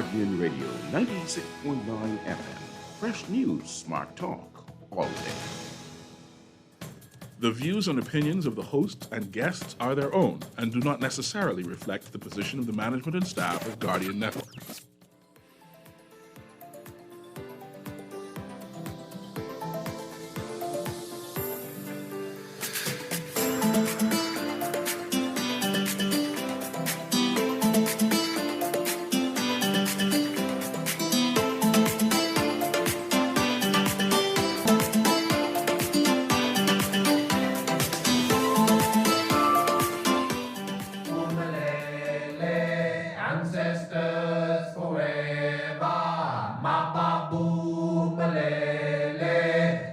Guardian Radio, 96.9 FM. Fresh news, smart talk, all day. The views and opinions of the hosts and guests are their own and do not necessarily reflect the position of the management and staff of Guardian Network.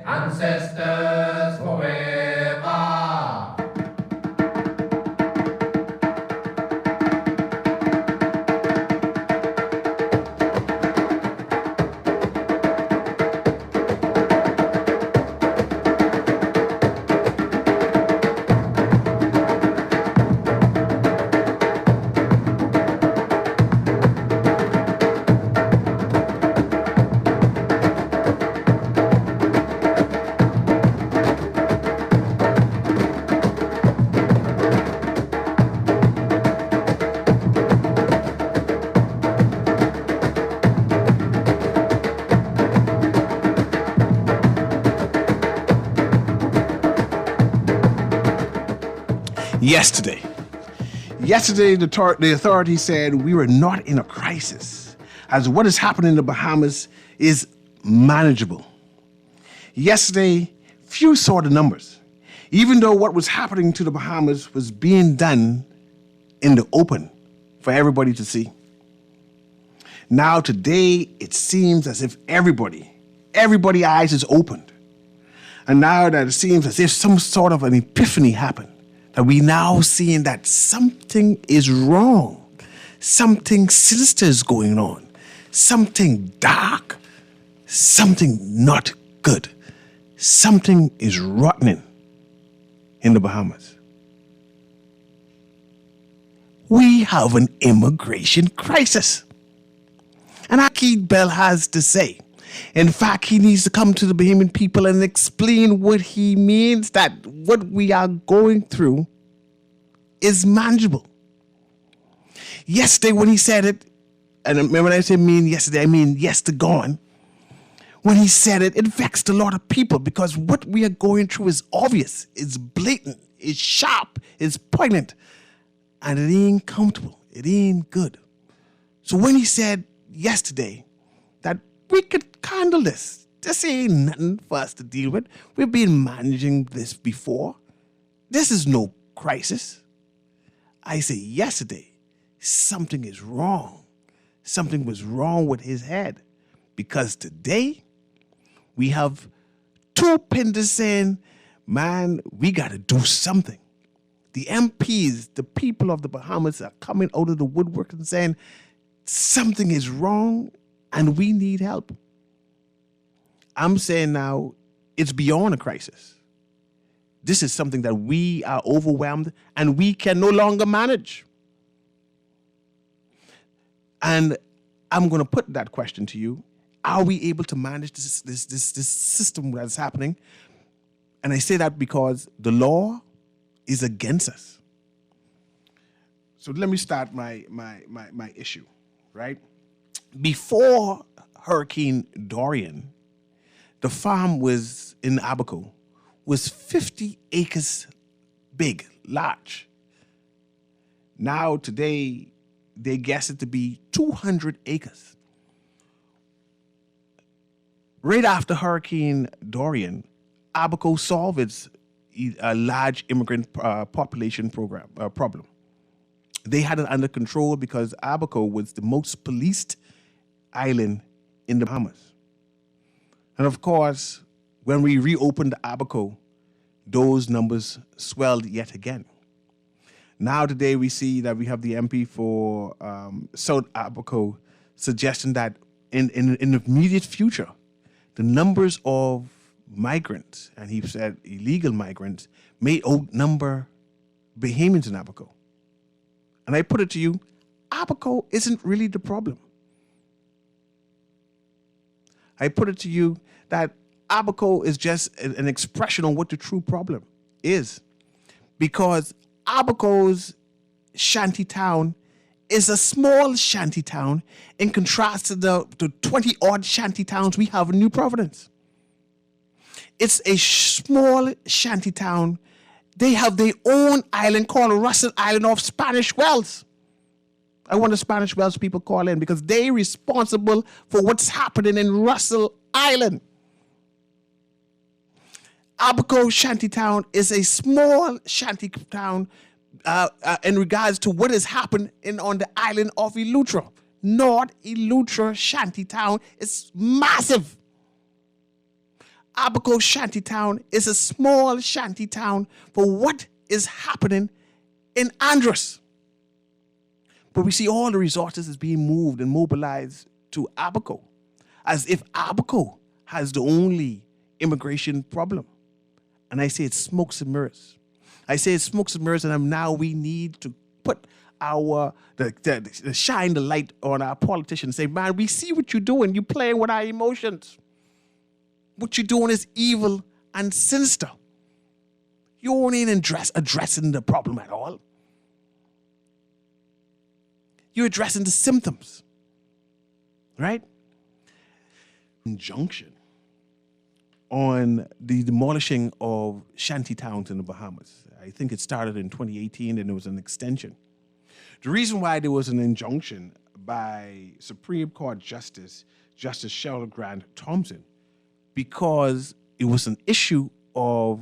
Ancestors forever. Yesterday, the authorities said we were not in a crisis, as what is happening in the Bahamas is manageable. Yesterday, few saw the numbers, even though what was happening to the Bahamas was being done in the open for everybody to see. Now today, it seems as if everybody's eyes is opened. And now that it seems as if some sort of an epiphany happened, that we now seeing that something is wrong, something sinister is going on, something dark, something not good, something is rotten in the Bahamas. We have an immigration crisis. And Akeem Bell has to say, in fact, he needs to come to the Bahamian people and explain what he means, that what we are going through is manageable. Yesterday when he said it, and when I say mean yesterday, I mean yes to gone. When he said it, it vexed a lot of people because what we are going through is obvious, it's blatant, it's sharp, it's poignant, and it ain't comfortable, it ain't good. So when he said yesterday that we could handle this. This ain't nothing for us to deal with. We've been managing this before. This is no crisis. I say yesterday, something is wrong. Something was wrong with his head. Because today, we have two penders saying, man, we got to do something. The MPs, the people of the Bahamas are coming out of the woodwork and saying, something is wrong and we need help. I'm saying now, it's beyond a crisis. This is something that we are overwhelmed and we can no longer manage. And I'm going to put that question to you. Are we able to manage this system that's happening? And I say that because the law is against us. So let me start my issue, right? Before Hurricane Dorian, the farm was in Abaco was 50 acres big, large. Now today, they guess it to be 200 acres. Right after Hurricane Dorian, Abaco solved its large immigrant population problem. They had it under control because Abaco was the most policed island in the Bahamas. And of course, when we reopened Abaco, those numbers swelled yet again. Now today we see that we have the MP for South Abaco suggesting that in the immediate future, the numbers of migrants, and he said illegal migrants, may outnumber Bahamians in Abaco. And I put it to you, Abaco isn't really the problem. I put it to you that Abaco is just an expression on what the true problem is. Because Abaco's shanty town is a small shanty town in contrast to the 20-odd shanty towns we have in New Providence. It's a small shanty town. They have their own island called Russell Island off Spanish Wells. I want the Spanish Wells people call in because they're responsible for what's happening in Russell Island. Abaco Shantytown is a small shanty town in regards to what has happened on the island of Eleuthera. North Eleuthera Shantytown is massive. Abaco Shantytown is a small shanty town for what is happening in Andros. But we see all the resources is being moved and mobilized to Abaco, as if Abaco has the only immigration problem. And I say it's smokes and mirrors. I say it's smokes and mirrors, and now we need to put shine the light on our politicians. Say, man, we see what you're doing. You're playing with our emotions. What you're doing is evil and sinister. You ain't addressing the problem at all. You're addressing the symptoms, right? Injunction on the demolishing of shanty towns in the Bahamas. I think it started in 2018 and there was an extension. The reason why there was an injunction by Supreme Court Justice Cheryl Grant Thompson, because it was an issue of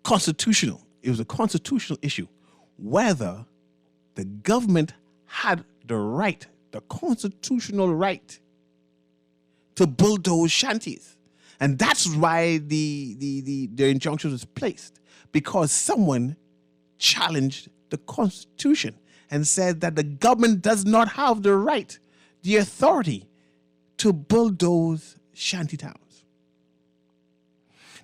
constitutional. It was a constitutional issue, whether the government had the constitutional right to build those shanties. And that's why the injunction was placed, because someone challenged the Constitution and said that the government does not have the right, the authority to build those shanty towns.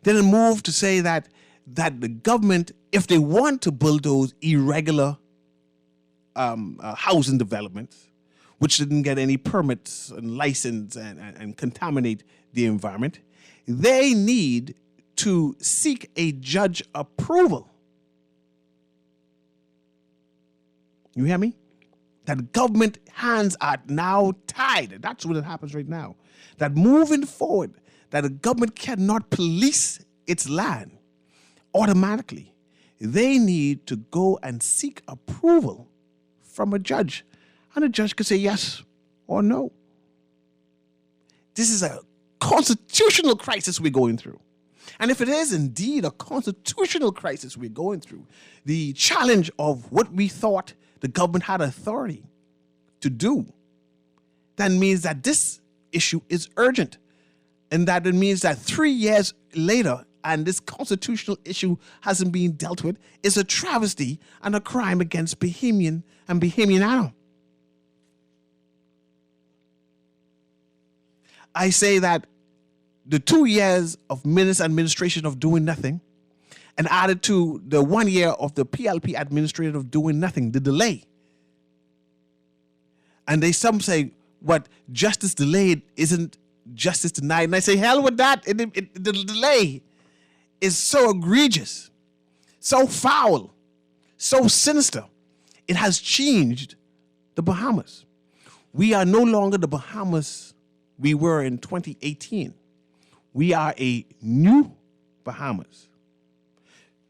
Then it moved to say that the government, if they want to build those irregular housing developments, which didn't get any permits and license and contaminate the environment, they need to seek a judge approval. You hear me? That government hands are now tied. That's what happens right now. That moving forward, that the government cannot police its land automatically. They need to go and seek approval from a judge. And a judge could say yes or no. This is a constitutional crisis we're going through. And if it is indeed a constitutional crisis we're going through, the challenge of what we thought the government had authority to do, that means that this issue is urgent. And that it means that 3 years later, and this constitutional issue hasn't been dealt with, is a travesty and a crime against Bahamian and Bahamian. I say that the 2 years of Minister administration of doing nothing, and added to the 1 year of the PLP administrator of doing nothing, the delay. And some say, what, justice delayed isn't justice denied. And I say, hell with that. The delay is so egregious, so foul, so sinister. It has changed the Bahamas. We are no longer the Bahamas we were in 2018. We are a new Bahamas.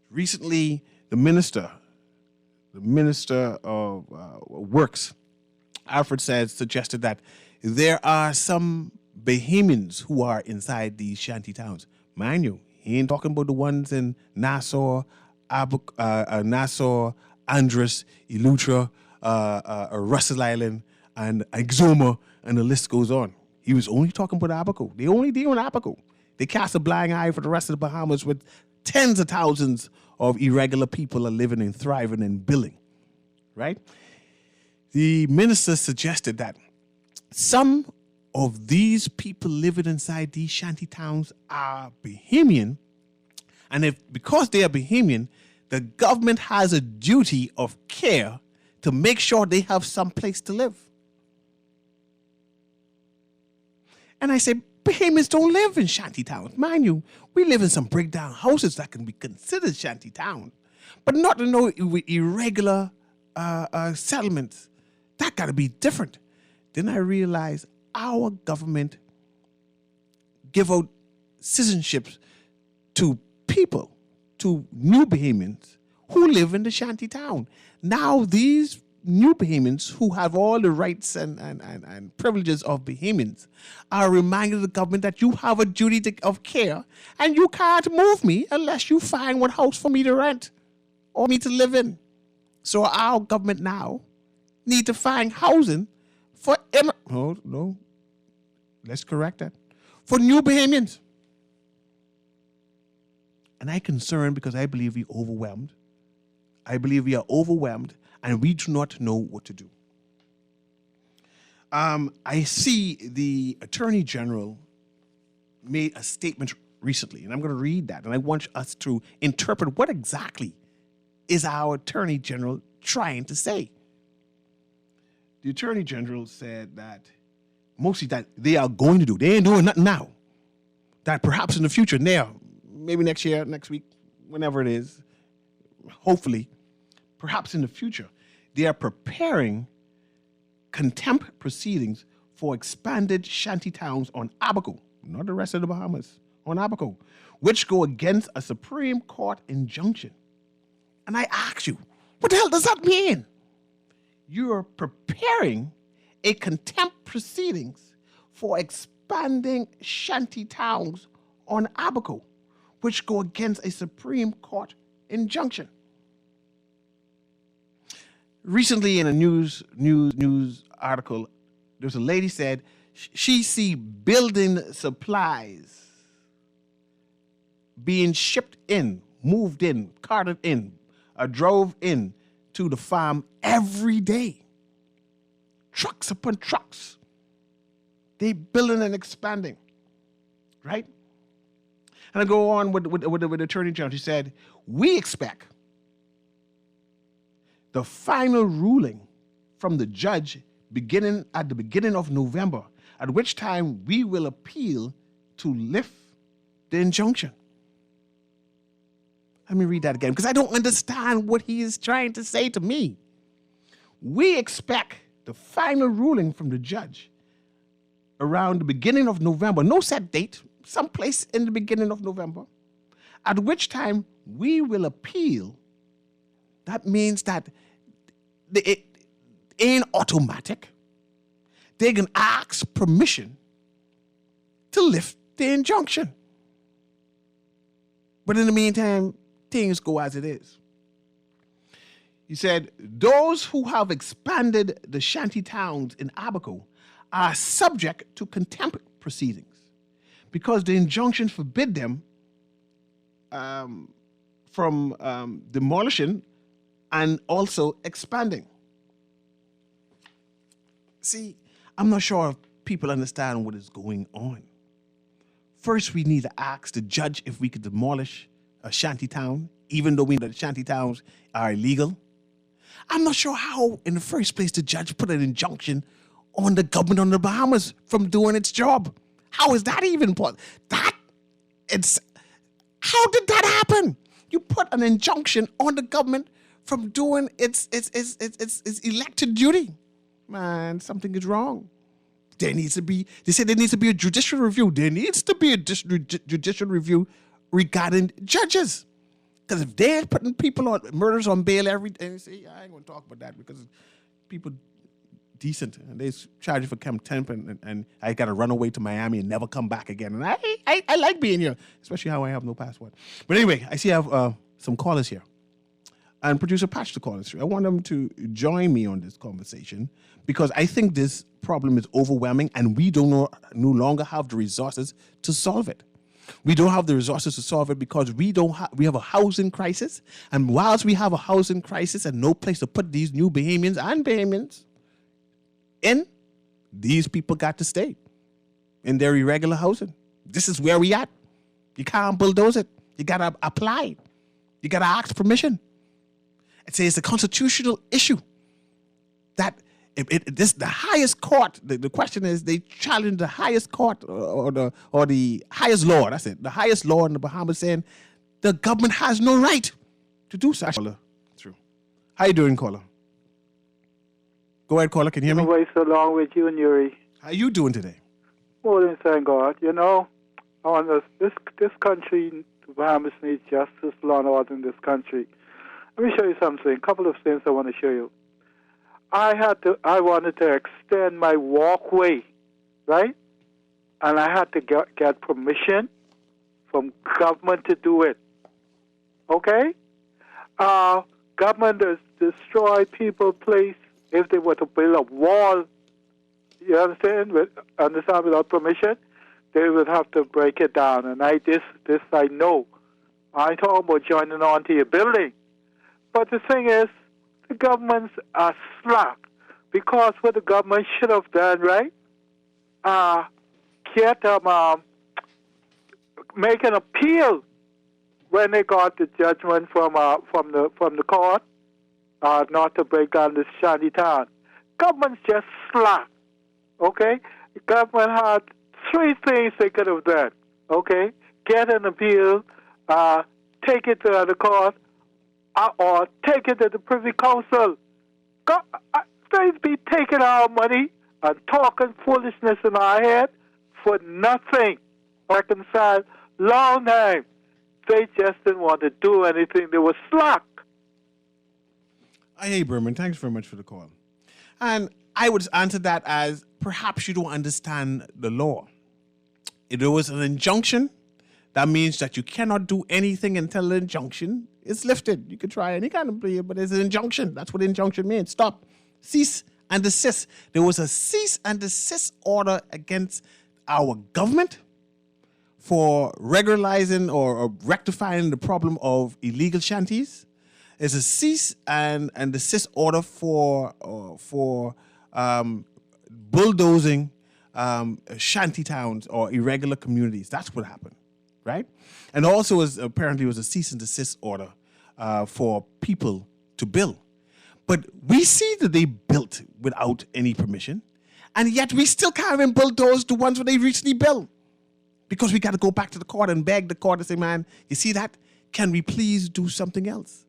Recently, the minister of Works, Alfred suggested that there are some Bahamians who are inside these shanty towns. Mind you, he ain't talking about the ones in Nassau, Andros, Eleuthera, Russell Island, and Exuma, and the list goes on. He was only talking about Abaco. They only deal with Abaco. They cast a blind eye for the rest of the Bahamas, with tens of thousands of irregular people are living and thriving and billing, right? The minister suggested that some of these people living inside these shanty towns are Bahamian, and because they are Bahamian, the government has a duty of care to make sure they have some place to live. And I say, Bahamians don't live in shanty towns. Mind you, we live in some breakdown houses that can be considered shanty towns, but not to know with irregular settlements. That got to be different. Then I realized our government give out citizenships to people, to new Bahamians who live in the shanty town. Now these new Bahamians who have all the rights and privileges of Bahamians are reminding the government that you have a duty of care and you can't move me unless you find one house for me to rent or me to live in. So our government now need to find housing for let's correct that. For new Bahamians. And I'm concerned because I believe we're overwhelmed. I believe we are overwhelmed and we do not know what to do. I see the Attorney General made a statement recently, and I'm going to read that, and I want us to interpret what exactly is our Attorney General trying to say. The Attorney General said that mostly that they are going to do, they ain't doing nothing now, that perhaps in the future, maybe next year, next week, whenever it is, hopefully, perhaps in the future, they are preparing contempt proceedings for expanded shanty towns on Abaco, not the rest of the Bahamas, on Abaco, which go against a Supreme Court injunction. And I ask you, what the hell does that mean? You're preparing a contempt proceedings for expanding shanty towns on Abaco, which go against a Supreme Court injunction. Recently, in a news article, there's a lady said she see building supplies being shipped in, moved in, carted in, drove in to the farm every day. Trucks upon trucks. They building and expanding, right? And I go on with the Attorney General. She said, we expect the final ruling from the judge at the beginning of November, at which time we will appeal to lift the injunction. Let me read that again, because I don't understand what he is trying to say to me. We expect the final ruling from the judge around the beginning of November, no set date, someplace in the beginning of November, at which time we will appeal. That means that it ain't automatic. They can ask permission to lift the injunction. But in the meantime, things go as it is. He said, those who have expanded the shanty towns in Abaco are subject to contempt proceedings because the injunction forbid them from demolishing and also expanding. See, I'm not sure if people understand what is going on. First, we need to ask the judge if we could demolish a shanty town, even though we know that shanty towns are illegal. I'm not sure how, in the first place, the judge put an injunction on the government on the Bahamas from doing its job. How is that even possible? How did that happen? You put an injunction on the government from doing its elected duty. Man, something is wrong. They said there needs to be a judicial review. There needs to be a judicial review regarding judges. Because if they're putting people on murders on bail every day, say, I ain't going to talk about that because people decent and they charge you for contempt and I got to run away to Miami and never come back again. And I like being here, especially how I have no passport. But anyway, I see I have some callers here. And Producer Patch the callers through. I want them to join me on this conversation because I think this problem is overwhelming and we no longer have the resources to solve it. We don't have the resources to solve it because we have a housing crisis. And whilst we have a housing crisis and no place to put these new Bahamians and Bahamians in, these people got to stay in their irregular housing. This is where we at. You can't bulldoze it. You got to apply. You got to ask permission. It's a constitutional issue that the highest court. The question is, they challenge the highest court or the highest law. That's it. The highest law in the Bahamas, saying the government has no right to do such. True. How you doing, caller? Go ahead, caller. Can you hear me? Wait so long with you, Newry. How you doing today? Well, thank God. On this country, the Bahamas needs justice, law and order in this country. Let me show you something. A couple of things I want to show you. I wanted to extend my walkway, right? And I had to get permission from government to do it. Okay? Government does destroy people's place if they were to build a wall. You understand? Without permission, they would have to break it down. And this I know. I ain't talking about joining on to your building. But the thing is, the governments are slack, because what the government should have done, right? Make an appeal when they got the judgment from the court, not to break down this shanty town. Government's just slack. Okay, the government had 3 things they could have done. Okay, get an appeal, take it to the court, or take it to the Privy Council. They be taking our money and talking foolishness in our head for nothing. Reconcile, long time. They just didn't want to do anything. They were slack. Hey, Berman, thanks very much for the call. And I would answer that as, perhaps you don't understand the law. If there was an injunction, that means that you cannot do anything until the injunction is lifted. You could try any kind of plea, but there's an injunction. That's what injunction means. Stop. Cease and desist. There was a cease and desist order against our government for regularizing or rectifying the problem of illegal shanties. There's a cease and desist order for bulldozing shanty towns or irregular communities. That's what happened, right? And also, apparently, was a cease and desist order for people to build. But we see that they built without any permission, and yet we still can't even bulldoze the ones where they recently built, because we got to go back to the court and beg the court to say, man, you see that? Can we please do something else?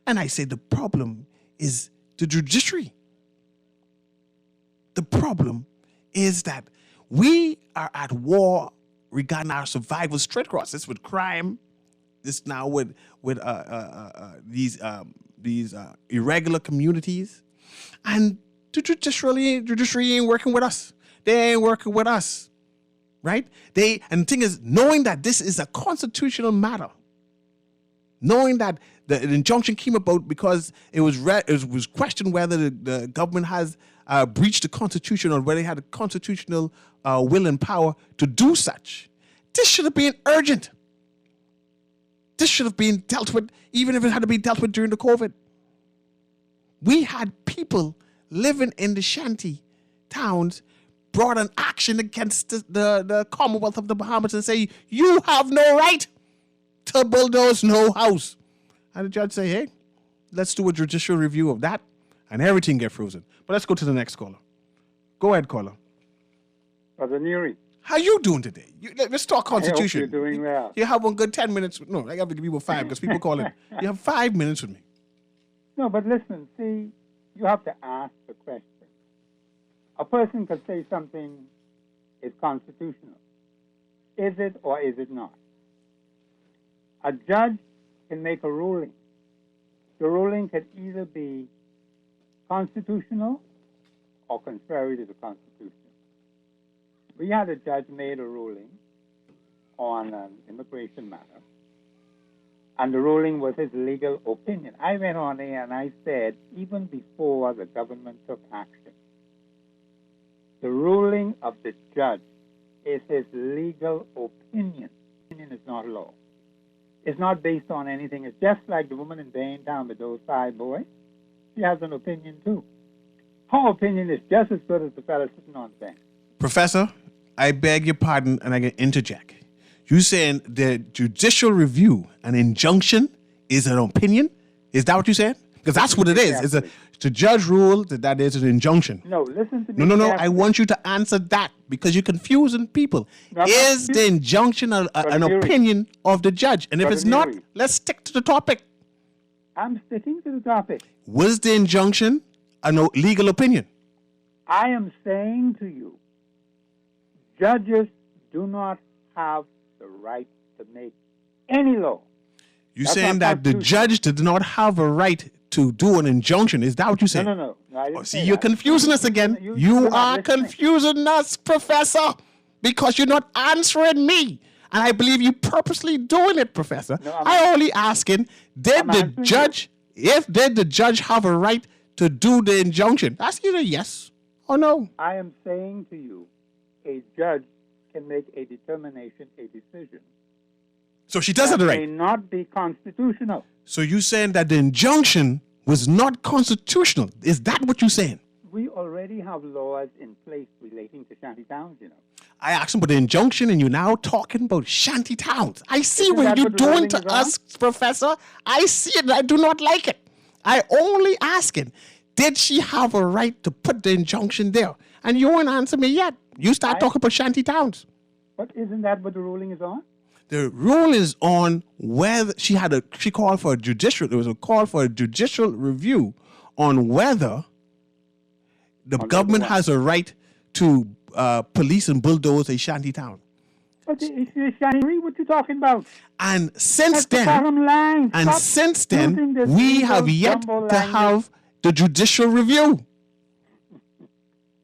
And I say the problem is the judiciary. The problem is that we are at war regarding our survival straight across. This with crime, this now with these irregular communities, and the judiciary ain't working with us. They ain't working with us, right? And the thing is, knowing that this is a constitutional matter, knowing that the injunction came about because it was questioned whether the government has breached the Constitution or whether they had a constitutional will and power to do such. This should have been urgent. This should have been dealt with, even if it had to be dealt with during the COVID. We had people living in the shanty towns brought an action against the Commonwealth of the Bahamas and say, you have no right to bulldoze no house. And the judge say, hey, let's do a judicial review of that, and everything get frozen. But let's go to the next caller. Go ahead, caller. Brother Newry. How you doing today? Let's talk Constitution. I hope you're doing well. You have one good 10 minutes. No, I have to give you 5 because people call it. You have 5 minutes with me. No, but listen, see, you have to ask the question. A person could say something is constitutional. Is it or is it not? A judge can make a ruling. The ruling can either be constitutional or contrary to the Constitution. We had a judge made a ruling on an immigration matter, and the ruling was his legal opinion. I went on there and I said, even before the government took action, the ruling of the judge is his legal opinion. Opinion is not law. It's not based on anything. It's just like the woman in Baintown with those 5 boys. She has an opinion too. Her opinion is just as good as the fellow sitting on the bench. Professor, I beg your pardon and I can interject. You saying the judicial review, an injunction, is an opinion? Is that what you said? Because that's what it is. The judge ruled that is an injunction. No, listen to me. No. carefully. I want you to answer that because you're confusing people. No, I'm Is not the injunction an Newry. opinion of the judge? And if Brother it's not, Newry. let's stick to the topic. I'm sticking to the topic. Was the injunction a legal opinion? I am saying to you, judges do not have the right to make any law. You're That's saying not that the constitutional. judge did not have a right to do an injunction. Is that what you're saying? No, I didn't See, say you're that. confusing us again. You're You not are listening. confusing us, Professor, because you're not answering me. And I believe you purposely doing it, Professor. No, I'm I only asking, did I'm the answering judge, did the judge have a right to do the injunction? That's either yes or no. I am saying to you, a judge can make a determination, a decision. So she does have the That may right. not be constitutional. So you saying that the injunction was not constitutional? Is that what you're saying? We already have laws in place relating to shanty towns, you know. I asked him about the injunction, and you're now talking about shanty towns. I see Isn't what that you're what the doing ruling to is on? us, Professor. I see it, and I do not like it. I only asking, did she have a right to put the injunction there? And you won't answer me yet. You start talking about shanty towns. But isn't that what the ruling is on? The rule is on whether she called for there was a call for a judicial review on whether the government what? has a right to police and bulldoze a shanty town. But it's shanty, what you talking about? And since That's the then, bottom line. and Stop since using then, this we legal have yet jumbo to language. have the judicial review.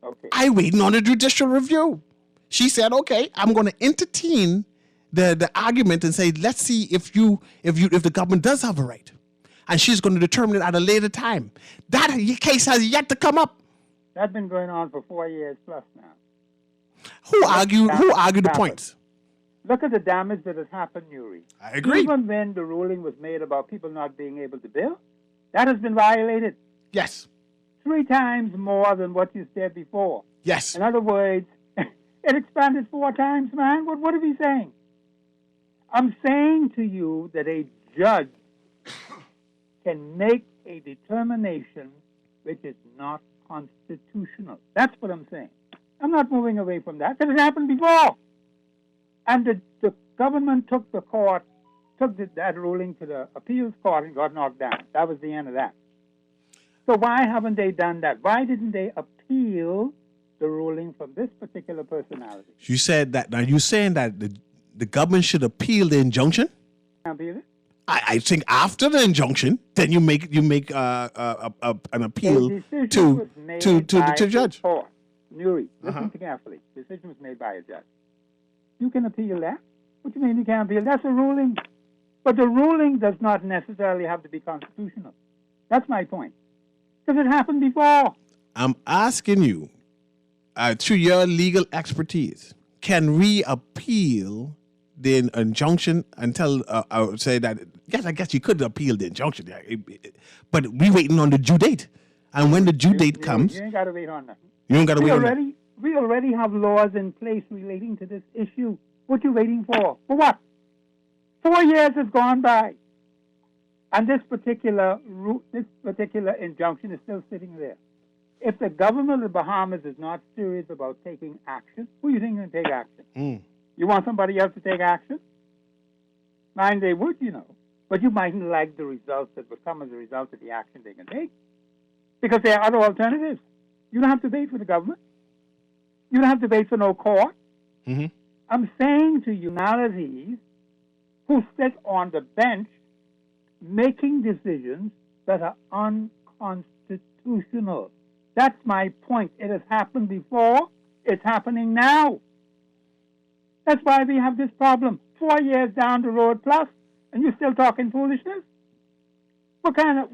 Okay. I waiting on the judicial review. She said, "Okay, I'm going to entertain the argument and say, let's see if the government does have a right." And she's going to determine it at a later time. That case has yet to come up. That's been going on for 4 years plus now. Who argued the happened. points? Look at the damage that has happened, Newry. I agree. Even when the ruling was made about people not being able to build, that has been violated Yes. 3 times more than what you said before. Yes. In other words, it expanded 4 times, man. What are we saying? I'm saying to you that a judge can make a determination which is not constitutional. That's what I'm saying. I'm not moving away from that because it happened before. And the government took that ruling to the appeals court and got knocked down. That was the end of that. So why haven't they done that? Why didn't they appeal the ruling from this particular personality? You said that. Now you're saying that the government should appeal the injunction. Appeal it? I think after the injunction, then you make an appeal A decision to was made the by judge. a court. Newry, listen carefully. Decision was made by a judge. You can appeal that. What do you mean you can't appeal? That's a ruling. But the ruling does not necessarily have to be constitutional. That's my point. Because it happened before. I'm asking you, through your legal expertise, can we appeal the injunction until I would say that? Yes, I guess you could appeal the injunction, but we waiting on the due date, and when the due date comes, You ain't got to wait on that. you don't got to wait on that. We already have laws in place relating to this issue. What you waiting for? For what? 4 years has gone by, and this particular injunction is still sitting there. If the government of the Bahamas is not serious about taking action, who do you think is going to take action? You want somebody else to take action? Mind they would, you know. But you mightn't like the results that would come as a result of the action they can take. Because there are other alternatives. You don't have to wait for the government. You don't have to wait for no court. Mm-hmm. I'm saying to humanities who sit on the bench making decisions that are unconstitutional. That's my point. It has happened before. It's happening now. That's why we have this problem. 4 years down the road plus, and you're still talking foolishness? What kind of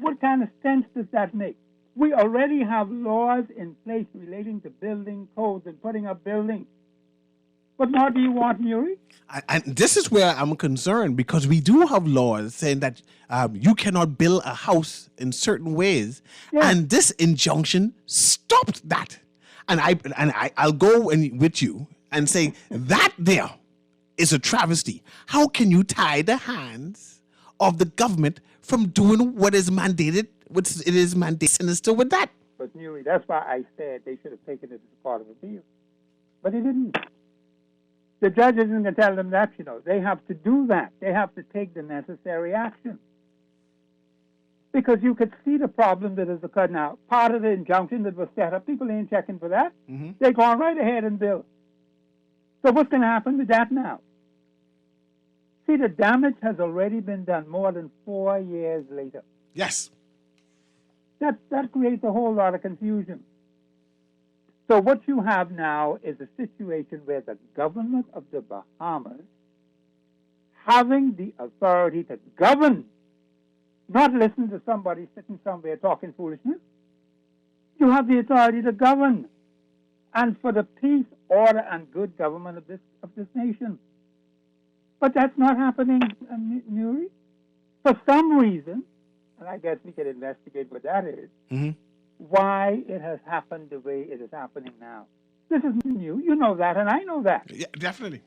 sense does that make? We already have laws in place relating to building codes and putting up buildings. What more do you want, Newry? And this is where I'm concerned, because we do have laws saying that you cannot build a house in certain ways, and this injunction stopped that. And I'll go with you and say that there is a travesty. How can you tie the hands of the government from doing what is mandated It is mandate sinister with that. But Newry, that's why I said they should have taken it as part of appeal. But they didn't. The judge isn't going to tell them that, They have to do that. They have to take the necessary action. Because you could see the problem that has occurred now. Part of the injunction that was set up, people ain't checking for that. Mm-hmm. They're going right ahead and bill. So what's going to happen with that now? See, the damage has already been done more than 4 years later. Yes. That creates a whole lot of confusion. So what you have now is a situation where the government of the Bahamas, having the authority to govern, not listen to somebody sitting somewhere talking foolishness, you have the authority to govern, and for the peace, order, and good government of this nation. But that's not happening, Newry. For some reason, and I guess we could investigate what that is, Mm-hmm. why it has happened the way it is happening now. This isn't new. You know that, and I know that. Yeah, definitely.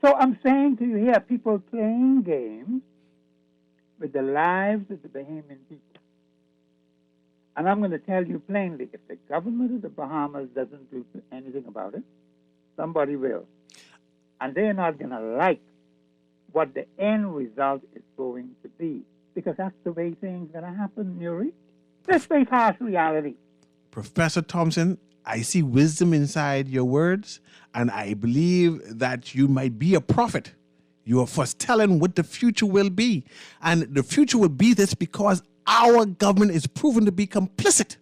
So I'm saying to you here, people playing games with the lives of the Bahamian people. And I'm going to tell you plainly, if the government of the Bahamas doesn't do anything about it, somebody will. And they're not going to like what the end result is going to be, because that's the way things are going to happen, Newry. Let's face harsh reality. Professor Thompson, I see wisdom inside your words, and I believe that you might be a prophet. You are foretelling what the future will be. And the future will be this because our government is proven to be complicit.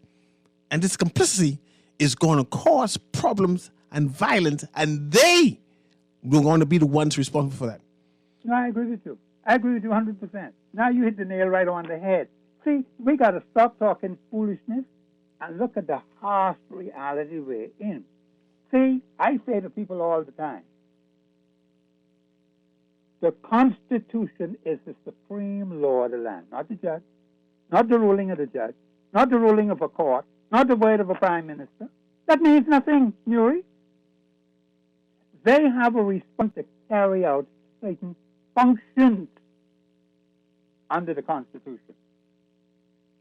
And this complicity is going to cause problems and violence, and they were going to be the ones responsible for that. No, I agree with you. I agree with you 100%. Now you hit the nail right on the head. See, we got to stop talking foolishness and look at the harsh reality we're in. See, I say to people all the time, the Constitution is the supreme law of the land, not the judge, not the ruling of the judge, not the ruling of a court, not the word of a prime minister. That means nothing, Newry. They have a response to carry out certain functions under the Constitution.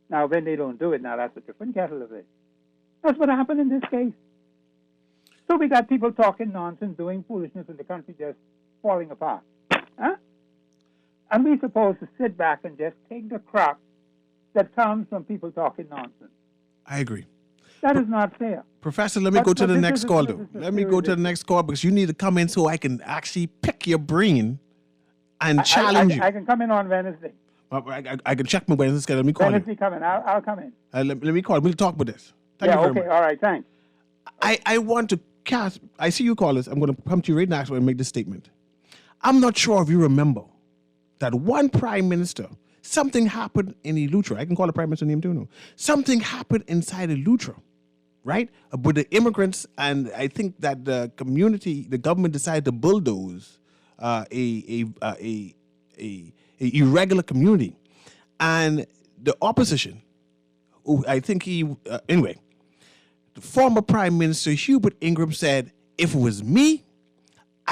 Now, when they don't do it, now that's a different kettle of fish. That's what happened in this case. So we got people talking nonsense, doing foolishness, and the country just falling apart. Huh? And we're supposed to sit back and just take the crap that comes from people talking nonsense. I agree. That is not fair. Professor, let me go to the next call, though. Let me go to the next call because you need to come in so I can actually pick your brain and challenge you. I can come in on Wednesday. I can check my Wednesday. Let me call Wednesday coming. I'll come in. Let me call. We'll talk about this. Thank you very much. All right, thanks. I want to cast. I see you call us. I'm going to come to you right now and make this statement. I'm not sure if you remember that one prime minister, something happened in Eleuthera. I can call the prime minister name too. No, something happened inside Eleuthera, right? With the immigrants, and I think that the community, the government decided to bulldoze a irregular community, and the opposition. I think anyway. The former Prime Minister Hubert Ingram said, if it was me,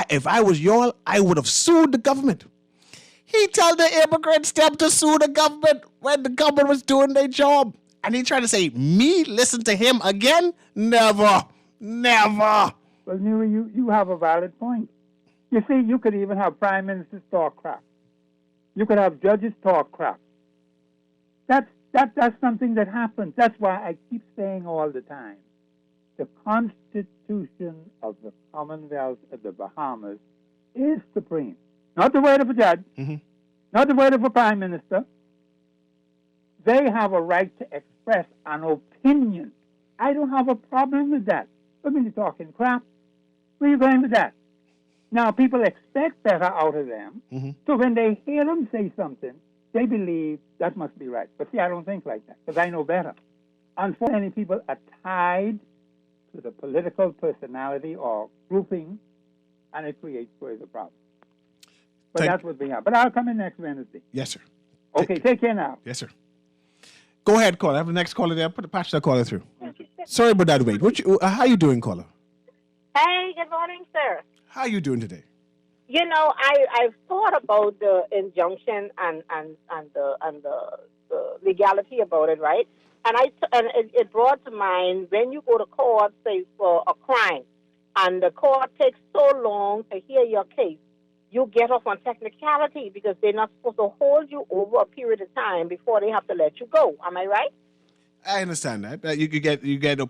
if I was y'all, I would have sued the government. He told the immigrants them to sue the government when the government was doing their job. And he tried to say, me listen to him again? Never. Never. Well, Newry, you have a valid point. You see, you could even have prime ministers talk crap. You could have judges talk crap. That's something that happens. That's why I keep saying all the time, the Constitution of the Commonwealth of the Bahamas is supreme. Not the word of a judge, not the word of a prime minister. They have a right to express an opinion. I don't have a problem with that. But when you're talking crap, where are you going with that? Now, people expect better out of them, so when they hear them say something, they believe that must be right. But see, I don't think like that, because I know better. Unfortunately, people are tied to the political personality or grouping, and it creates further problems. But that's what we have. But I'll come in next Wednesday. Yes, sir. Okay, take care now. Yes, sir. Go ahead, caller. I have the next caller there. Patch that caller through. Sorry about that, wait. How you doing, caller? Hey, good morning, sir. How you doing today? You know, I've thought about the injunction and the legality about it, right? And it brought to mind when you go to court, say for a crime, and the court takes so long to hear your case, you get off on technicality because they're not supposed to hold you over a period of time before they have to let you go. Am I right? I understand that. You get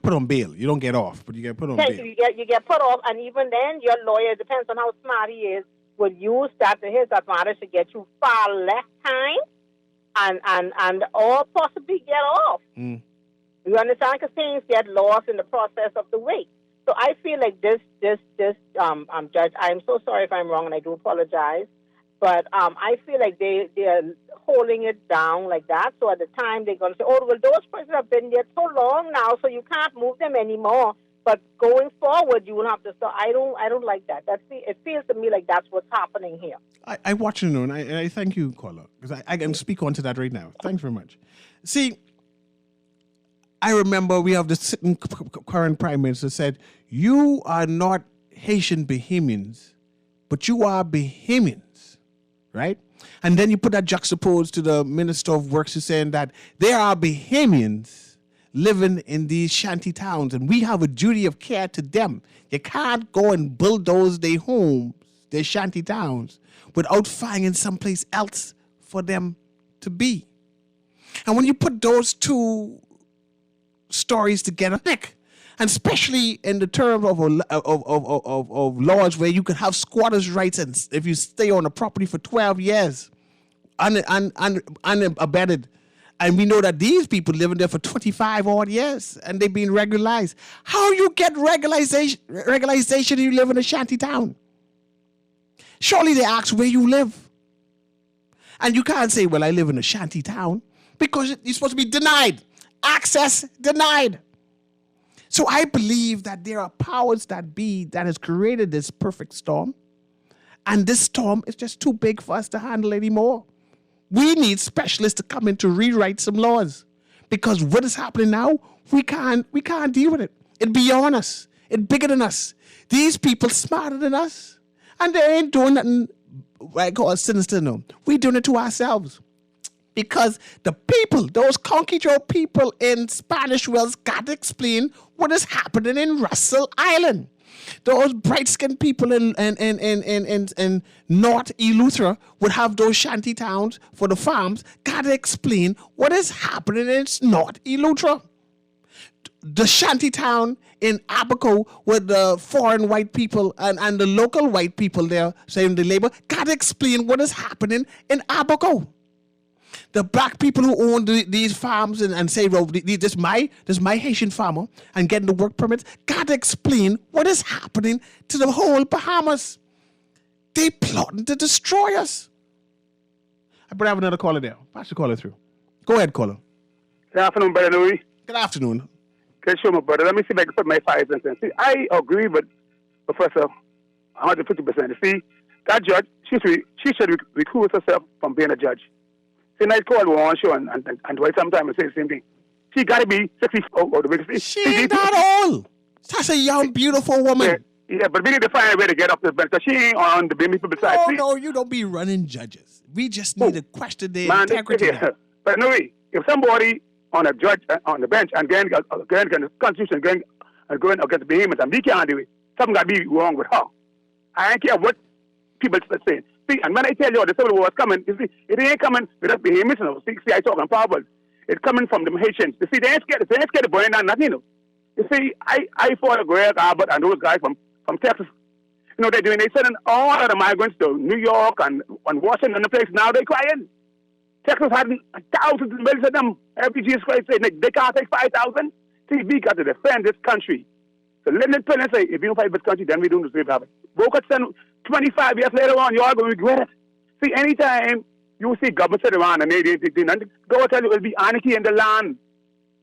put on bail. You don't get off, but you get put on bail. You get put off, and even then, your lawyer, depends on how smart he is, will use that to his advantage to get you far less time, and or possibly get off. Mm. You understand? Because things get lost in the process of the wait. So I feel like this judge. I'm so sorry if I'm wrong, and I do apologize. But I feel like they're holding it down like that. So at the time they're going to say, "Oh, well, those persons have been there so long now, so you can't move them anymore." But going forward, you will have to. So I don't like that. It feels to me like that's what's happening here. I watch you, and I thank you, caller, because I can speak on to that right now. Thanks very much. See, I remember we have the sitting current prime minister said, "You are not Haitian Bahamians, but you are Bahamians," right? And then you put that juxtaposed to the Minister of Works who's saying that there are Bahamians living in these shanty towns, and we have a duty of care to them. You can't go and bulldoze their homes, their shanty towns, without finding someplace else for them to be. And when you put those two stories together, Nick, and especially in the term of laws where you can have squatters' rights, and if you stay on a property for 12 years, unabated, and we know that these people living there for 25 odd years and they've been regularized. How you get regularization if you live in a shanty town? Surely they ask where you live. And you can't say, well, I live in a shanty town, because you're supposed to be denied. Access denied. So I believe that there are powers that be that has created this perfect storm. And this storm is just too big for us to handle anymore. We need specialists to come in to rewrite some laws, because what is happening now, we can't deal with it. It's beyond us. It's bigger than us. These people smarter than us, and they ain't doing nothing I call sinister. No, we're doing it to ourselves, because the people, those Conky Joe people in Spanish Wells, got to explain what is happening in Russell Island. Those bright-skinned people in North Eleuthera would have those shanty towns for the farms, got to explain what is happening in North Eleuthera. The shanty town in Abaco with the foreign white people and the local white people there, saying the labor, got to explain what is happening in Abaco. The black people who own these farms and say, well, this is my Haitian farmer, and getting the work permits, got to explain what is happening to the whole Bahamas. They plotting to destroy us. I better have another caller there. Pass the caller through. Go ahead, caller. Good afternoon, Brother Newry. Good afternoon. Good show, my brother. Let me see if I can put my 5 cents. See, I agree with Professor 150%. See, that judge, she should recuse herself from being a judge. See, nice call one show and wait some time and say the same thing. She got to be 60 or the biggest. She ain't that old. That's a young, beautiful woman. Yeah, but we need to find a way to get up this bench, because she ain't on the people beside. No, you don't be running judges. We just need to question their integrity. But no way. If somebody on a judge on the bench and going against the Constitution, going against the behemoth, and we can't do it, something got to be wrong with her. I don't care what people are saying. See, and when I tell you the Civil War is coming, you see, it ain't coming with us behemoths. See, I talk on power. It's coming from the Haitians. You see, they ain't scared of burning down nothing. You see, I fought Greg Abbott and those guys from Texas. You know, they're sending all of the migrants to New York and Washington and the place. Now they're crying. Texas had thousands and millions of them. Refugees saying they can't take 5,000. See, we got to defend this country. So let them tell and say, if you don't fight this country, then we don't deserve to have it. Boca send 25 years later on, you are going to regret it. See, anytime you see government sit around and they go tell you it'll be anarchy in the land.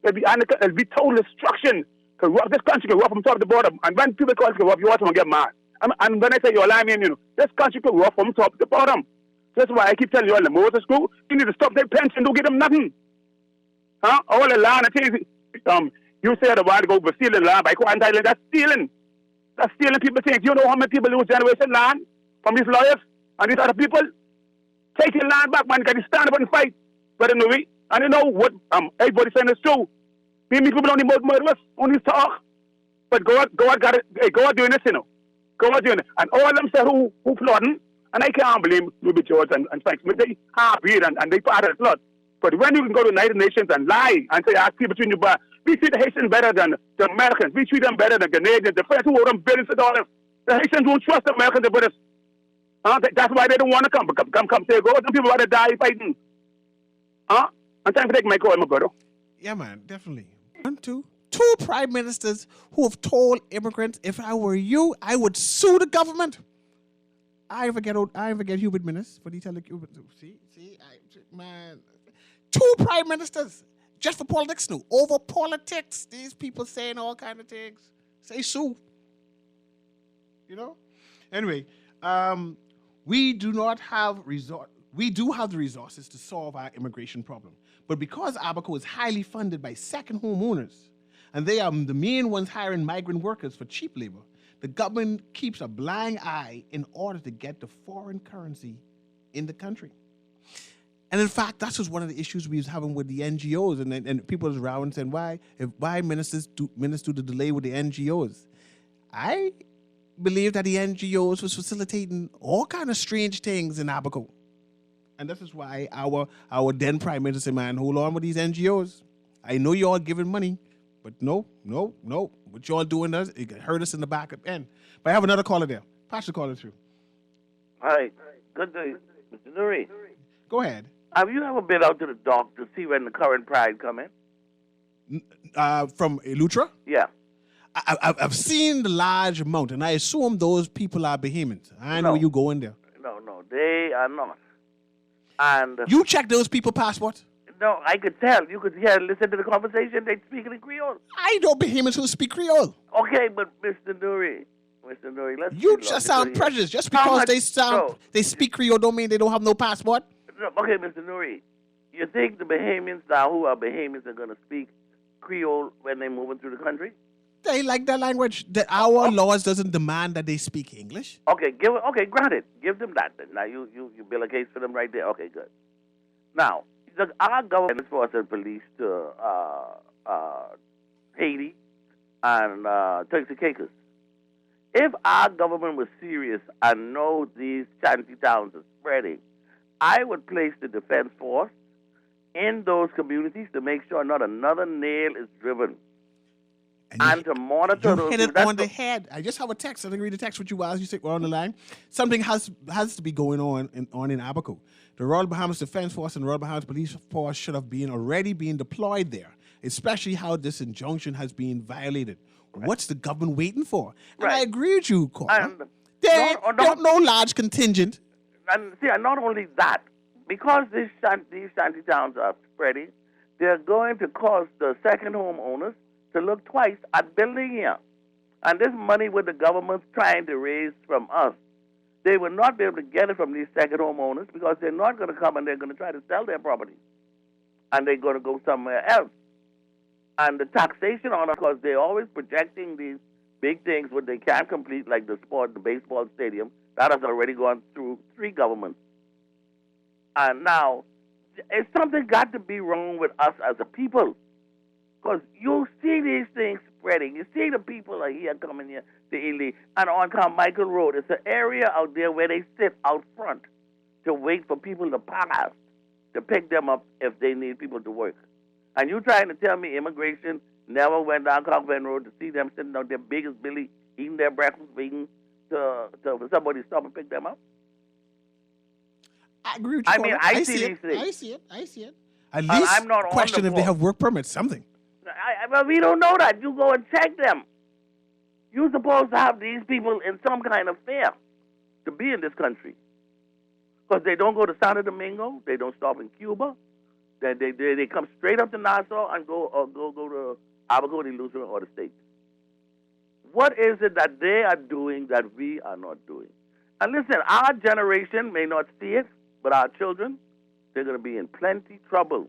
It'll be anarchy, it'll be total destruction. Because this country can rough from top to the bottom. And when people call it rough, you also get mad. And when I say you're lying, this country can rough from top to the bottom. That's why I keep telling you all the Moses school, you need to stop their pension, don't give them nothing. Huh? All the land and things, you said a while ago, we're stealing land by quarantine, that's stealing. That's stealing people's things. You know how many people lose generation land from these lawyers and these other people? Take your land back, man. You got to stand up and fight. But anyway, And you know what everybody saying is true. Many people only murder us, only talk. But God got it. Hey, God doing this, you know. God doing it. And all of them say who flooding. And I can't blame Ruby George and Frank Smith. They happy and they part of the flood. But when you can go to the United Nations and lie and say, ask people between you, but we treat the Haitians better than the Americans. We treat them better than Canadians. The French who owe them billions of dollars. The Haitians don't trust the Americans to put us. That's why they don't want to come. Come say, go. Some people want to die fighting. I'm trying to take my call, my brother. Yeah, man, definitely. 1, 2 prime ministers who have told immigrants, if I were you, I would sue the government. I forget Hubert Minnis, but he tell the man. 2 prime ministers just for politics now. Over politics. These people saying all kind of things. Say sue. You know? Anyway, we do have the resources to solve our immigration problem. But because Abaco is highly funded by second homeowners, and they are the main ones hiring migrant workers for cheap labor, the government keeps a blind eye in order to get the foreign currency in the country. And in fact, that's just one of the issues we was having with the NGOs, and people was around saying, why ministers do the delay with the NGOs? I believe that the NGOs was facilitating all kind of strange things in Abaco. And this is why our then Prime Minister said, man, hold on with these NGOs. I know you all giving money, but no. What y'all doing does, it hurt us in the back end. But I have another caller there. Pass the caller through. Hi. Good day, Mr. Newry. Go ahead. Have you ever been out to the dock to see when the current pride come in? From Elutra? Yeah. I've seen the large amount, and I assume those people are Bahamians. I know you go in there. No, they are not. And you check those people's passports? No, I could tell. You could listen to the conversation. They speak in Creole. I know Bahamians who speak Creole. Okay, but Mr. Newry, let's. You just sound prejudiced. Just because they speak Creole don't mean they don't have no passport. No, okay, Mr. Newry, you think the Bahamians now who are Bahamians are going to speak Creole when they're moving through the country? They like that language. Our laws doesn't demand that they speak English. Okay, granted. Give them that. Then. Now you build a case for them right there. Okay, good. Now, our government force and police to Haiti and Turks and Caicos. If our government was serious and know these shanty towns are spreading, I would place the defense force in those communities to make sure not another nail is driven. And to monitor those. You hit it on the head. I just have a text. I didn't read the text with you while you were on the line. Something has to be going on in Abaco. The Royal Bahamas Defense Force and the Royal Bahamas Police Force should have already been deployed there, especially how this injunction has been violated. Right. What's the government waiting for? And I agree with you, Carl. They don't know large contingent. And see, not only that, because these shanty towns are spreading, they're going to cause the second homeowners to look twice at building here. And this money with the government's trying to raise from us, they will not be able to get it from these second homeowners because they're not going to come and they're going to try to sell their property. And they're going to go somewhere else. And the taxation on us, because they're always projecting these big things what they can't complete, like the baseball stadium, that has already gone through 3 governments. And now, it's something got to be wrong with us as a people. Because you see these things spreading. You see the people are here coming here to Ely. And on Carmichael Road, it's an area out there where they sit out front to wait for people to pass, to pick them up if they need people to work. And you trying to tell me immigration never went down Cockburn Road to see them sitting out there big as Billy, eating their breakfast, waiting for somebody to stop and pick them up? I agree with you. I mean, I see these things. I see it. At least I'm not question if they have work permits, something. But we don't know that. You go and check them. You're supposed to have these people in some kind of fear to be in this country. Because they don't go to Santo Domingo. They don't stop in Cuba. They come straight up to Nassau and go to Abaco, Lutheran, or the States. What is it that they are doing that we are not doing? And listen, our generation may not see it, but our children, they're going to be in plenty trouble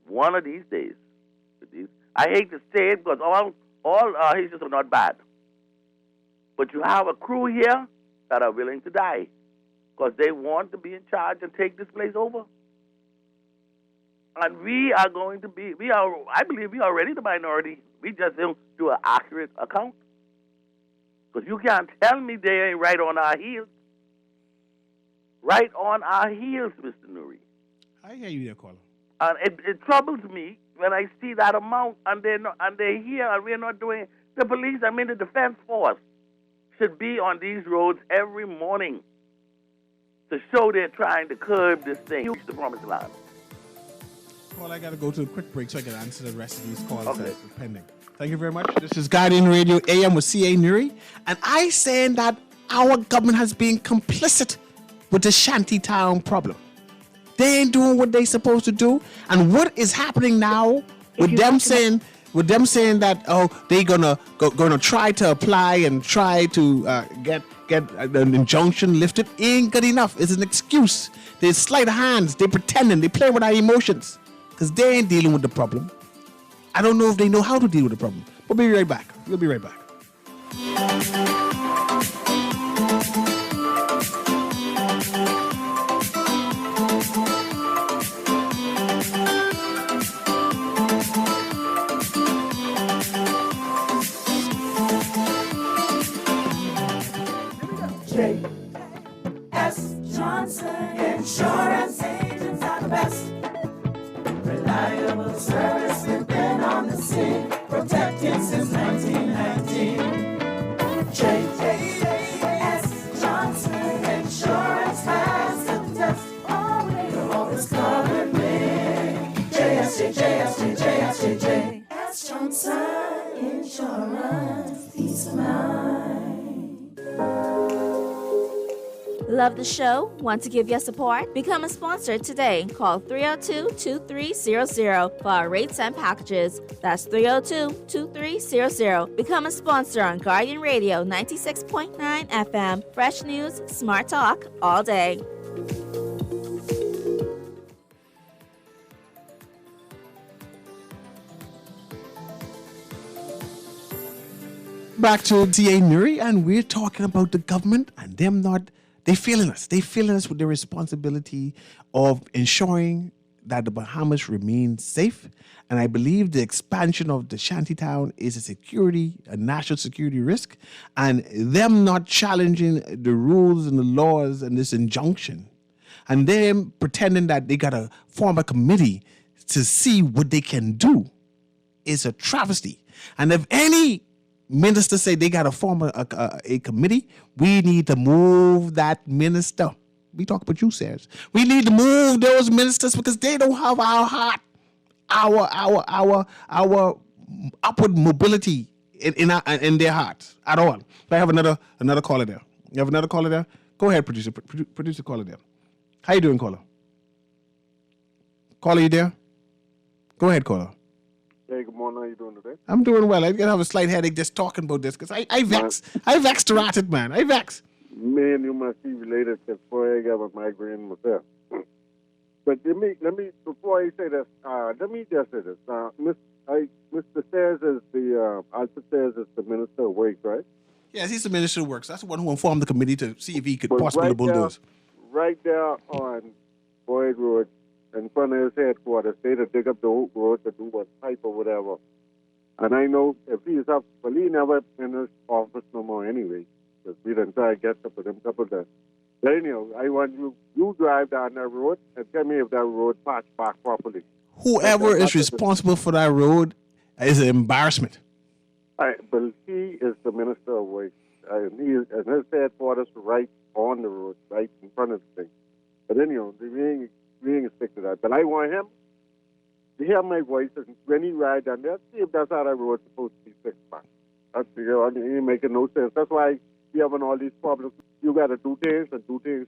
one of these days. I hate to say it because all Haitians are not bad. But you have a crew here that are willing to die because they want to be in charge and take this place over. And we are going to be, I believe we are already the minority. We just don't do an accurate account. Because you can't tell me they ain't right on our heels. Right on our heels, Mr. Newry. I hear you there, caller. And it troubles me when I see that amount and they're here and we're not doing it. The police, the defense force should be on these roads every morning to show they're trying to curb this thing, reach the promised land. Well, I got to go to a quick break so I can answer the rest of these calls that Okay. are pending. Thank you very much. This is Guardian Radio AM with CA Newry. And I saying that our government has been complicit with the shantytown problem. They ain't doing what they supposed to do. And what is happening now with them saying that they gonna try to apply and try to get an injunction lifted ain't good enough. It's an excuse. They sleight of hands. They pretending. They play with our emotions because they ain't dealing with the problem. I don't know if they know how to deal with the problem. We'll be right back. We'll be right back. J.S. Johnson Insurance Agents are the best. Reliable service, we've been on the scene, protecting since 1919. J.S. Johnson Insurance has the test. You'll always cover me. J.S. Johnson Insurance, peace of mind. Love the show? Want to give your support? Become a sponsor today. Call 302-2300 for our rates and packages. That's 302-2300. Become a sponsor on Guardian Radio 96.9 FM. Fresh news, smart talk, all day. Back to DA Newry, and we're talking about the government and them not. They failing us. They failing us with the responsibility of ensuring that the Bahamas remain safe. And I believe the expansion of the shantytown is a national security risk. And them not challenging the rules and the laws and this injunction. And them pretending that they got to form a committee to see what they can do is a travesty. And if any minister say they got to form a committee, we need to move that minister. We talk about you, Sarah. We need to move those ministers because they don't have our heart, our upward mobility in their hearts at all. I have another caller there. You have another caller there? Go ahead, producer. Producer, caller there. How you doing, caller? Caller, you there? Go ahead, caller. Hey, good morning. How you doing today? I'm doing well. I have a slight headache just talking about this because I vex. I vex to rat it, man. I vex. Me and you must be related because boy, I got a migraine myself. But let me before I say this, let me just say this. Mr. Sayers is Alfred Sayers is the Minister of Works, right? Yes, he's the Minister of Works. That's the one who informed the committee to see if he could possibly bulldoze. Right there on Boyd Road, in front of his headquarters, they to dig up the old road to do a pipe or whatever. And I know if he's up, well, he never in his office no more anyway, because we didn't try to get up with him a couple of times. But anyhow, I want you drive down that road and tell me if that road patched back properly. Whoever is responsible for that road is an embarrassment. But he is the Minister of Waste. And his headquarters right on the road, right in front of the thing. But anyhow, we ain't stick to that. But I want him to hear my voice and when he ride down there, see if that's how that road's supposed to be fixed back. That's it ain't making no sense. That's why we having all these problems. You got to do things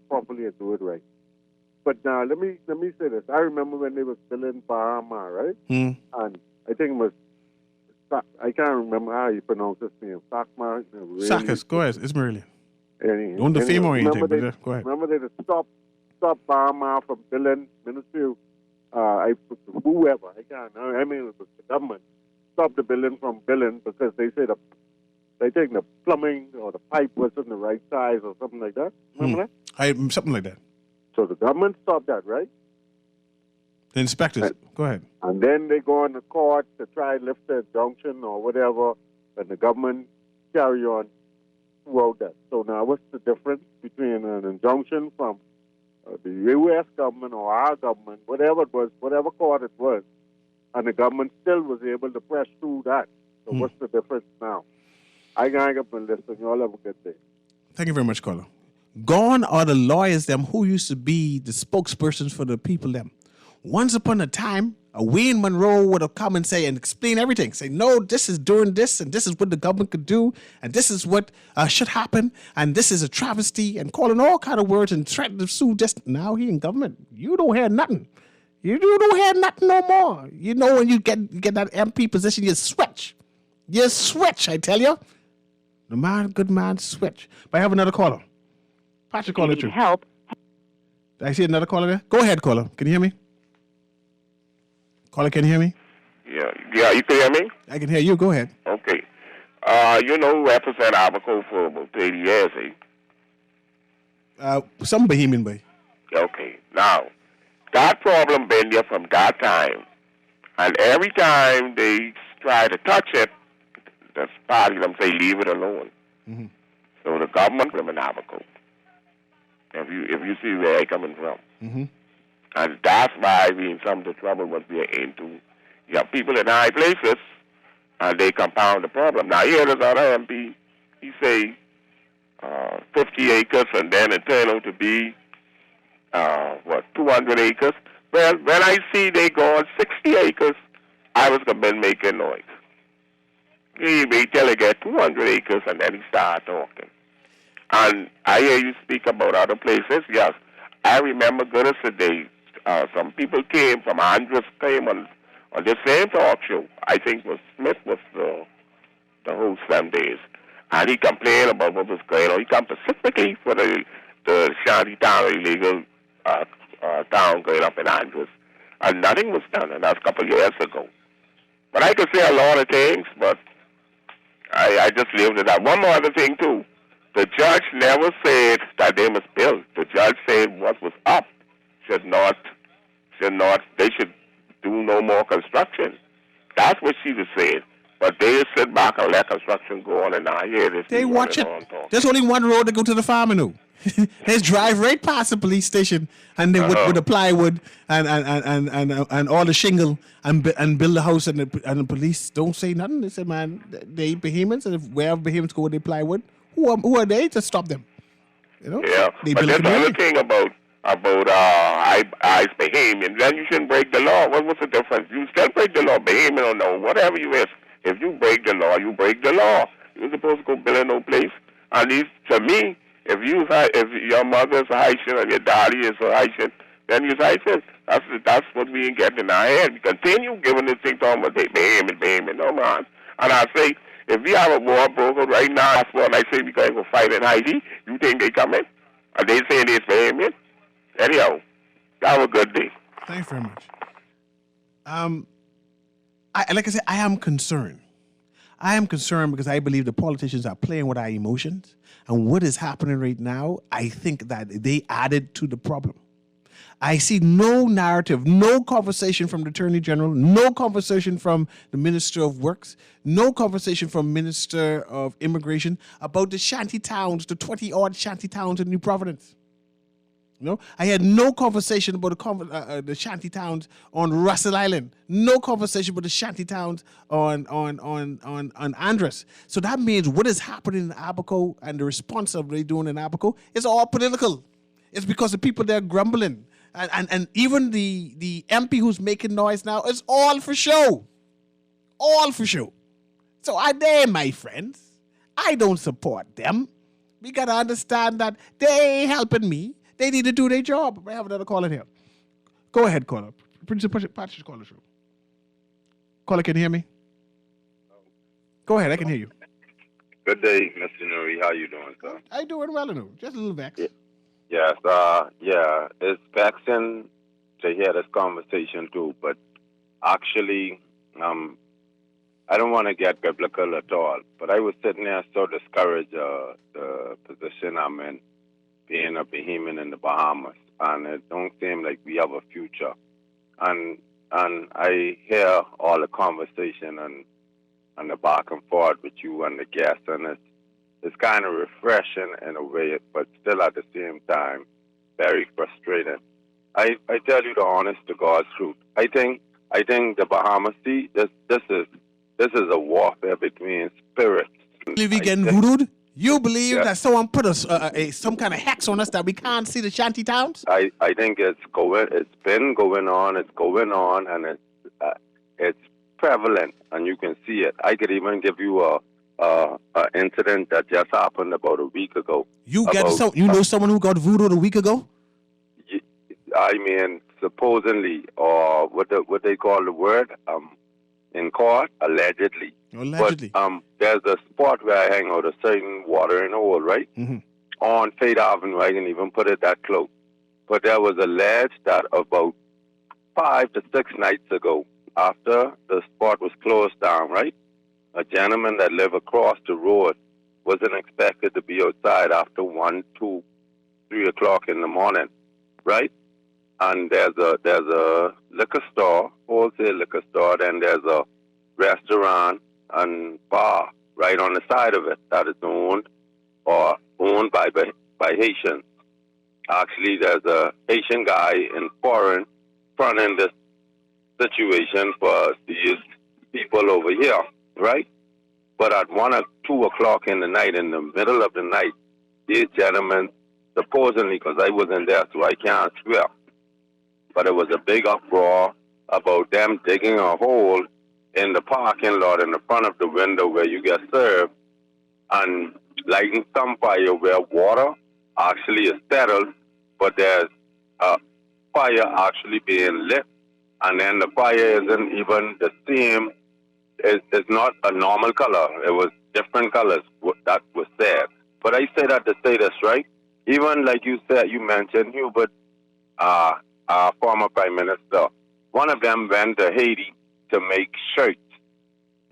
properly and do it right. But now let me say this. I remember when they was building Bahama, right? And I think it was I can't remember how you pronounce his name. Sakma. Sakas, go ahead. It's Marillion. Don't defame or anything, but go ahead. Remember they stop Bahama from building Ministry whoever. I mean it was the government. Stop the building from building because they said they think the plumbing or the pipe wasn't the right size or something like that. Remember that? Something like that. So the government stopped that, right? The inspectors, go ahead. And then they go on the court to try to lift the injunction or whatever, and the government carry on throughout that. So now what's the difference between an injunction from the U.S. government or our government, whatever it was, whatever court it was, and the government still was able to press through that? So what's the difference now? I hang up and listen. You all have a good day. Thank you very much, caller. Gone are the lawyers them who used to be the spokespersons for the people them. Once upon a time, a Wayne Monroe would have come and say and explain everything. Say, no, this is doing this, and this is what the government could do, and this is what should happen, and this is a travesty, and calling all kind of words and threatening to sue. Just now he in government. You don't hear nothing. You don't hear nothing no more. You know when you get that MP position, you switch. You switch, I tell you. The man, good man, switch. But I have another caller. Patrick, caller through. Help. Did I see another caller there? Go ahead, caller. Can you hear me? Caller, can you hear me? Yeah, you can hear me? I can hear you. Go ahead. Okay. You know who represent Abaco for about 30 years, eh? Some Bahamian boy. Okay. Now, that problem been there from that time. And every time they try to touch it, the party them say leave it alone. Mm-hmm. So the government from an Abaco. If you see where I'm coming from. Mm-hmm. And that's why we in some of the trouble what we are into. You have people in high places, and they compound the problem. Now, here there's other MP, he say 50 acres, and then it turned out to be, 200 acres. Well, when I see they go on 60 acres, I was going to be making noise. He wait till they get 200 acres, and then he start talking. And I hear you speak about other places. Yes, I remember good as a day. Some people came from Andres, came on the same talk show. I think Smith was the host some days. And he complained about what was going on. He come specifically for the shanty town, illegal town going up in Andres. And nothing was done, and that's a couple of years ago. But I could say a lot of things, but I just leave it at that. One more other thing, too. The judge never said that they must build. The judge said what was up should not, they should do no more construction. That's what she was saying. But they just sit back and let construction go on, and I hear this. They watch it. There's only one road to go to the farm, you. They drive right past the police station, and they with the plywood and all the shingle and build the house, and the police don't say nothing. They say, man, they Bahamians, and if wherever Bahamians go with their plywood, who are they to stop them? You know? Yeah, but there's another thing about I Bahamian. Then you shouldn't break the law. What's the difference? You still break the law, Bahamian or no, whatever you is. If you break the law, you break the law. You're supposed to go build in no place. At least to me, if your mother's a Haitian and your daddy is a Haitian, then you're Haitian. That's what we ain't getting in our head. We continue giving this thing talking about Bahamian, no man. And I say, if we have a war broken right now, that's what I say, we going to go fight in Haiti. You think they come in? Are they saying they're Bahamian? Anyhow, have a good day. Thanks very much. Like I said, I am concerned. I am concerned because I believe the politicians are playing with our emotions. And what is happening right now, I think that they added to the problem. I see no narrative, no conversation from the Attorney General, no conversation from the Minister of Works, no conversation from Minister of Immigration about the shanty towns, the 20-odd shanty towns in New Providence. No, I had no conversation about the shanty towns on Russell Island. No conversation about the shanty towns on Andres. So that means what is happening in Abaco and the response of they doing in Abaco is all political. It's because the people there grumbling. And even the MP who's making noise now is all for show. All for show. So they, my friends, I don't support them. We got to understand that they ain't helping me. They need to do their job. I have another caller here. Go ahead, caller. Patrick, caller through. Caller, can you hear me? Go ahead, I can hear you. Good day, Mr. Newry. How you doing, sir? I doing well, just a little vexed. Yes, it's vexing to hear this conversation too, but actually, I don't want to get biblical at all, but I was sitting there so discouraged the position I'm in, being a Bahamian in the Bahamas, and it don't seem like we have a future. and I hear all the conversation and the back and forth with you and the guests, and it's kind of refreshing in a way, but still at the same time very frustrating. I tell you the honest to God's truth. I think the Bahamas Sea, this is a warfare between spirits. Believe we getting voodooed? You believe that someone put some kind of hex on us that we can't see the shanty towns? I think it's been going on, and it's prevalent, and you can see it. I could even give you a incident that just happened about a week ago. You know someone who got voodooed a week ago? I mean, supposedly, or what they call the word in court, allegedly. Allegedly. But there's a spot where I hang out, a certain watering hole, right? Mm-hmm. On Fate Avenue, I can even put it that close. But there was alleged that about 5 to 6 nights ago, after the spot was closed down, right? A gentleman that lived across the road wasn't expected to be outside after 1, 2, 3 o'clock in the morning, right? And there's a liquor store, wholesale liquor store, then there's a restaurant and bar right on the side of it that is owned by Haitians. Actually, there's a Haitian guy in foreign fronting this situation for these people over here, right? But at 1 or 2 o'clock in the night, in the middle of the night, these gentlemen, supposedly, because I wasn't there, so I can't swear, but it was a big uproar about them digging a hole in the parking lot in the front of the window where you get served and lighting some fire where water actually is settled, but there's a fire actually being lit, and then the fire isn't even the same. It's not a normal color. It was different colors that was said. But I say that to say this, right? Even like you said, you mentioned Hubert, our former prime minister. One of them went to Haiti to make shirts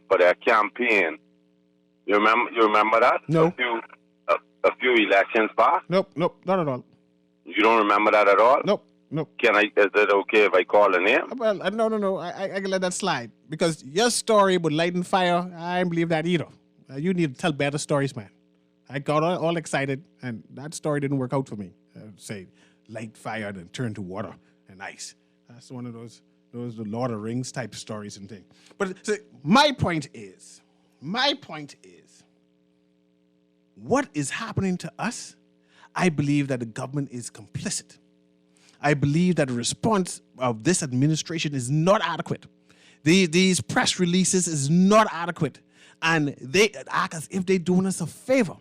for their campaign. You remember that? No. A few elections back? Nope, not at all. You don't remember that at all? Nope. Is it okay if I call the name? Well, no. I can let that slide. Because your story about lighting fire, I don't believe that either. You need to tell better stories, man. I got all excited, and that story didn't work out for me. Say, light fire and turn to water and ice. That's one of those the Lord of the Rings type stories and things. But so, my point is, what is happening to us? I believe that the government is complicit. I believe that the response of this administration is not adequate. These press releases is not adequate. And they act as if they're doing us a favor,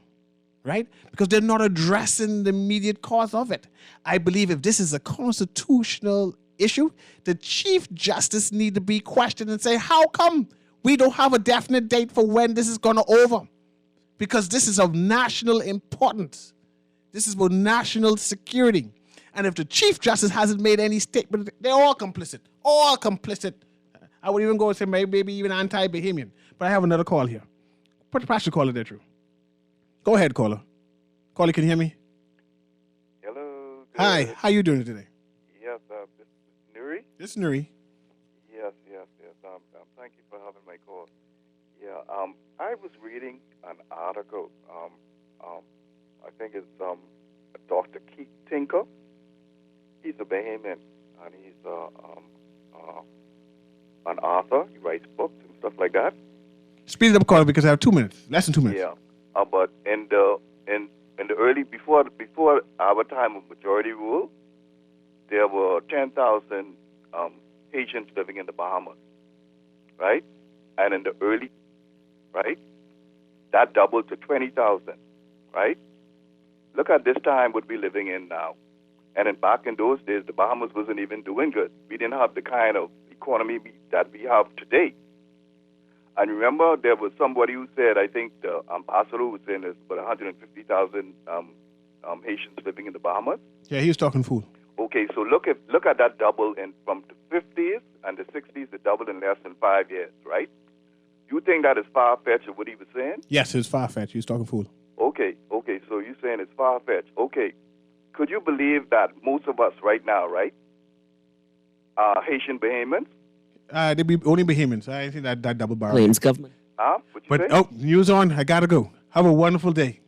right? Because they're not addressing the immediate cause of it. I believe if this is a constitutional issue, the Chief Justice need to be questioned and say, how come we don't have a definite date for when this is going to over? Because this is of national importance. This is about national security. And if the Chief Justice hasn't made any statement, they're all complicit. All complicit. I would even go and say maybe even anti-Bahamian. But I have another call here. Put the pastor caller there, Drew. Go ahead, caller. Caller, can you hear me? Hello. Hi. How you doing today? Yes, this is Newry. This is Newry. Yes. Thank you for having my call. Yeah. I was reading an article. I think it's Dr. Keith Tinker. He's a Bahamian, and he's an author. He writes books and stuff like that. Speed it up, caller, because I have 2 minutes. Less than 2 minutes. Yeah. But in the early before our time of majority rule, there were 10,000 Haitians living in the Bahamas, right? And in the early, right, that doubled to 20,000, right? Look at this time what we're living in now. And back in those days, the Bahamas wasn't even doing good. We didn't have the kind of economy that we have today. And remember, there was somebody who said, I think the ambassador was saying there's about 150,000 Haitians living in the Bahamas. Yeah, he was talking fool. Okay, so look at that double from the 50s and the 60s, it doubled in less than 5 years, right? You think that is far-fetched of what he was saying? Yes, it's far-fetched. He was talking fool. Okay, so you're saying it's far-fetched. Okay, could you believe that most of us right now, right, Haitian Bahamians. They be only Bahamians. I think that double barrel. Claims government. What'd you say? But news on. I gotta go. Have a wonderful day.